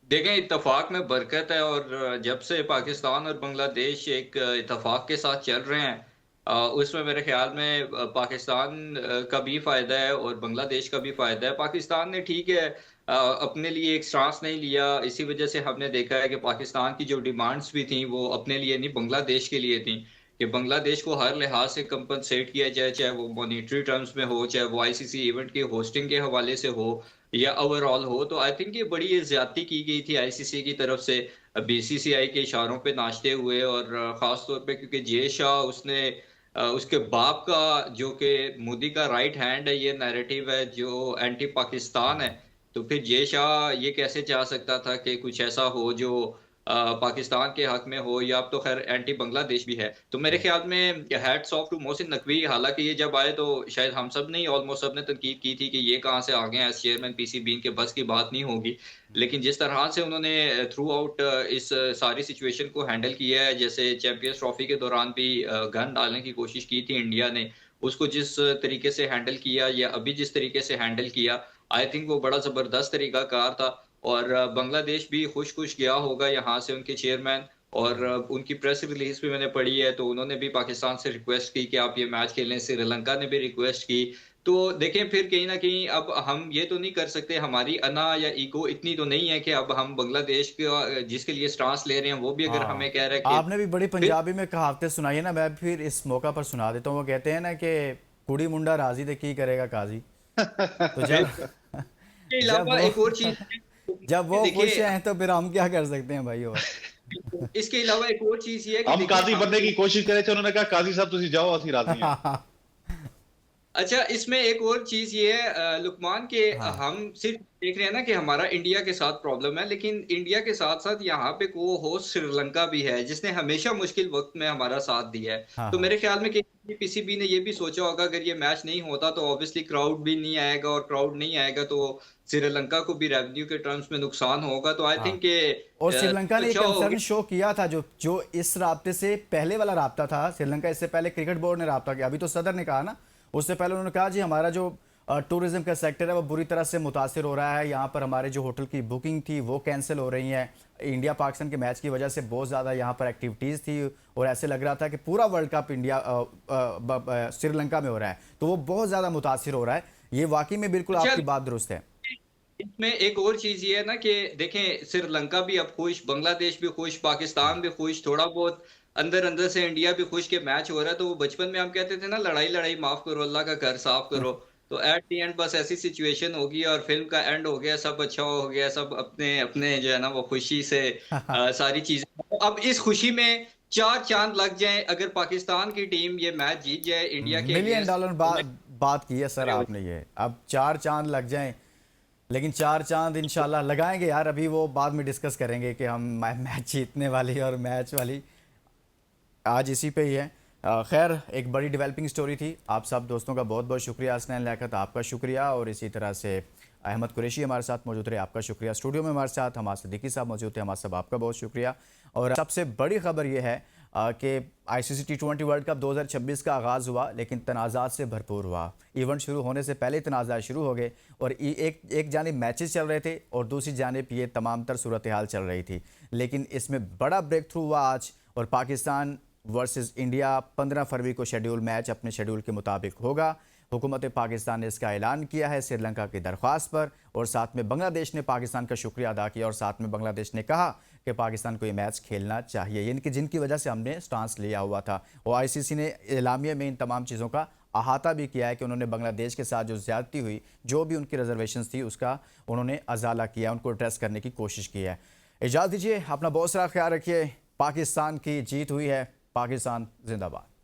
देखें, इत्तेफाक में बरकत है, और जब से पाकिस्तान और बांग्लादेश एक इत्तेफाक के साथ चल रहे हैं, उसमें मेरे ख्याल में पाकिस्तान का भी फायदा है और बांग्लादेश का भी फायदा है। पाकिस्तान ने ठीक है अपने लिए एक स्टांस नहीं लिया, इसी वजह से हमने देखा है कि पाकिस्तान की जो डिमांड्स भी थी वो अपने लिए नहीं, बांग्लादेश के लिए थी, कि बांग्लादेश को हर लिहाज से कंपनसेट किया जाए, चाहे वो मॉनेटरी टर्म्स में हो, चाहे वो आईसीसी इवेंट की होस्टिंग के हवाले से हो या ओवरऑल हो। तो आई थिंक ये बड़ी ज्यादती की गई थी आईसीसी की तरफ से, बीसीसीआई के इशारों पे नाचते हुए, और खास तौर पे क्योंकि जे शाह उसने उसके बाप का, जो कि मोदी का राइट हैंड है, ये नैरेटिव है जो एंटी पाकिस्तान है, तो फिर जे शाह ये कैसे चाह सकता था कि कुछ ऐसा हो जो पाकिस्तान के हक में हो, या अब तो खैर एंटी बांग्लादेश भी है। तो मेरे ख्याल में hats off to Mohsin Naqvi. हालांकि ये जब आए तो शायद हम सब ने, ऑलमोस्ट सब ने तनकीद की थी कि ये कहाँ से आ गए हैं, एज चेयरमैन पीसीबी, इनके बस की बात नहीं होगी, लेकिन जिस तरह से उन्होंने थ्रू आउट इस सारी सिचुएशन को हैंडल किया है, जैसे चैंपियंस ट्रॉफी के दौरान भी गन डालने की कोशिश की थी इंडिया ने, उसको जिस तरीके से हैंडल किया, या अभी जिस तरीके से हैंडल किया, आई थिंक वो बड़ा जबरदस्त तरीका कार था। और बांग्लादेश भी खुश खुश गया होगा यहाँ से उनके चेयरमैन, और उनकी प्रेस रिलीज भी मैंने पढ़ी है, तो उन्होंने भी पाकिस्तान से रिक्वेस्ट की कि आप ये मैच खेलें, श्रीलंका ने भी रिक्वेस्ट की। तो देखें, फिर कहीं ना कहीं अब हम ये तो नहीं कर सकते, हमारी अना या ईगो इतनी तो नहीं है कि अब हम बांग्लादेश के जिसके लिए स्टांस ले रहे हैं वो भी अगर हमें कह रहा है कि आपने भी बड़ी पंजाबी में कहावतें सुनाई है ना, मैं फिर इस मौका पर सुना देता हूँ। वो कहते हैं ना कि कुड़ी मुंडा राजी दे की करेगा काजी। तो इसके अलावा एक और चीज, जब वो खुश हैं तो फिर हम क्या कर सकते हैं भाई। और इसके अलावा एक और चीज ये है कि हम काजी बनने की कोशिश करे थे, उन्होंने कहा काजी साहब तुसी जाओ, असि राजी हैं। अच्छा, इसमें एक और चीज ये है लुकमान के, हम सिर्फ देख रहे हैं ना कि हमारा इंडिया के साथ प्रॉब्लम है, लेकिन इंडिया के साथ साथ यहाँ पे को होस्ट श्रीलंका भी है, जिसने हमेशा मुश्किल वक्त में हमारा साथ दिया है। तो मेरे ख्याल में कि पीसीबी ने ये भी सोचा होगा अगर ये मैच नहीं होता तो ऑब्वियसली क्राउड भी नहीं आएगा, और क्राउड नहीं आएगा तो श्रीलंका को भी रेवेन्यू के टर्म्स में नुकसान होगा। तो आई थिंक और श्रीलंका ने कंसर्न शो किया था, जो इस राब्ते से पहले वाला राब्ता था। श्रीलंका इससे पहले क्रिकेट बोर्ड ने राब्ता किया, अभी तो सदर ने कहा ना, उससे पहले उन्होंने कहा जी हमारा जो टूरिज्म का सेक्टर है वो बुरी तरह से मुतासिर हो रहा है, यहाँ पर हमारे जो होटल की बुकिंग थी वो कैंसिल हो रही है, इंडिया पाकिस्तान के मैच की वजह से बहुत ज़्यादा यहाँ पर एक्टिविटीज़ थी, और ऐसे लग रहा था कि पूरा वर्ल्ड कप इंडिया श्रीलंका में हो रहा है, तो वो बहुत ज़्यादा मुतासिर हो रहा है। ये वाकई में बिल्कुल आपकी बात दुरुस्त है। इसमें एक और चीज ये है ना कि देखें, श्रीलंका भी अब खुश, बांग्लादेश भी खुश, पाकिस्तान भी खुश, थोड़ा बहुत अंदर अंदर से इंडिया भी खुश के मैच हो रहा है। तो वो बचपन में हम कहते थे ना, लड़ाई लड़ाई माफ करो, अल्लाह का घर साफ करो। तो एट दी एंड बस ऐसी सिचुएशन होगी और फिल्म का एंड हो गया, सब अच्छा हो गया, सब अपने अपने जो है ना वो खुशी से सारी चीजें। अब इस खुशी में चार चांद लग जाए अगर पाकिस्तान की टीम ये मैच जीत जाए इंडिया के $1 मिलियन बात की है सर आपने, ये अब चार चांद लग जाएं, लेकिन चार चांद इंशाल्लाह लगाएंगे यार, अभी वो बाद में डिस्कस करेंगे कि हम मैच जीतने वाली और मैच वाली। आज इसी पे ही है। खैर, एक बड़ी डेवलपिंग स्टोरी थी। आप सब दोस्तों का बहुत बहुत शुक्रिया। हसनैन लियाकत, आपका शुक्रिया। और इसी तरह से अहमद कुरैशी हमारे साथ मौजूद रहे, आपका शुक्रिया। स्टूडियो में हमारे साथ हमारे सिद्दीकी साहब मौजूद थे, हमारे सब आपका बहुत शुक्रिया। और सबसे बड़ी खबर यह है कि आईसीसी T20 वर्ल्ड कप 2026 का आगाज़ हुआ, लेकिन तनाज़ात से भरपूर हुआ। इवेंट शुरू होने से पहले तनाज़ात शुरू हो गए और एक जानिब मैचेस चल रहे थे और दूसरी जानिब ये तमाम तर सूरत हाल चल रही थी। लेकिन इसमें बड़ा ब्रेक थ्रू हुआ आज, और पाकिस्तान वर्सेस इंडिया 15 फरवरी को शेड्यूल मैच अपने शेड्यूल के मुताबिक होगा। हुकूमत पाकिस्तान ने इसका ऐलान किया है श्रीलंका की दरख्वास्त पर, और साथ में बांग्लादेश ने पाकिस्तान का शुक्रिया अदा किया, और साथ में बांग्लादेश ने कहा कि पाकिस्तान को ये मैच खेलना चाहिए, यानी जिनकी वजह से हमने स्टांस लिया हुआ था। और आईसीसी ने एलामिया में इन तमाम चीज़ों का अहाता भी किया है कि उन्होंने बांग्लादेश के साथ जो ज़्यादती हुई, जो भी उनकी रिजर्वेशंस थी, उसका उन्होंने अजाला किया, उनको एड्रेस करने की कोशिश की है। इजाज़त दीजिए, अपना बहुत सारा ख्याल रखिए। पाकिस्तान की जीत हुई है। पाकिस्तान जिंदाबाद।